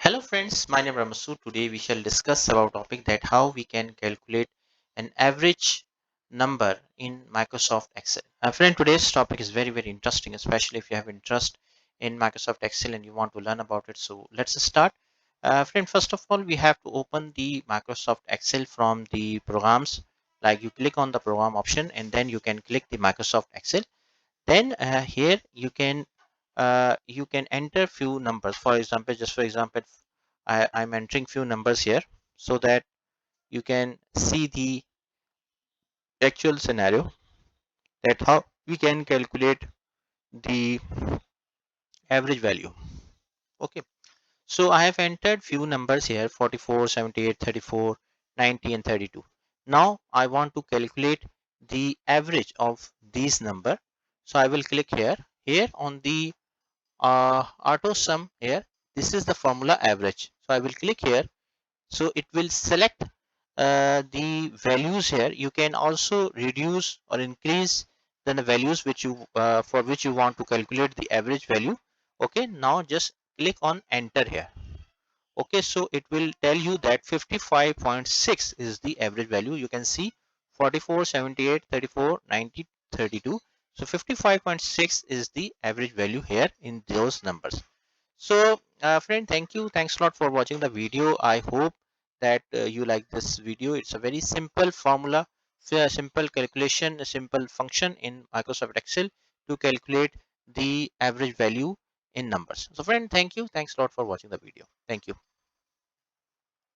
Hello friends, my name is Ramasu. Today we shall discuss about topic that how we can calculate an average number in Microsoft Excel. Friend, today's topic is very interesting, especially if you have interest in Microsoft Excel and you want to learn about it. So let's start. Friend, first of all, we have to open the Microsoft Excel from the programs. Like you click on the program option and then you can click the Microsoft Excel. Then here you can enter few numbers. For example, just for example, I'm entering few numbers here so that you can see the actual scenario that how we can calculate the average value. Okay, so I have entered few numbers here: 44, 78, 34, 90 and 32. Now I want to calculate the average of these number. So I will click here on the auto sum here. This is the formula average, so I will click here. So it will select the values here. You can also reduce or increase the values which you for which you want to calculate the average value. Okay, now just click on enter here. Okay, so it will tell you that 55.6 is the average value. You can see 44, 78, 34, 90, 32. So 55.6 is the average value here in those numbers. So friend, thank you, thanks a lot for watching the video. I hope that you like this video. It's a very simple formula, a simple calculation, a simple function in Microsoft Excel to calculate the average value in numbers. So friend, thank you, thanks a lot for watching the video. Thank you.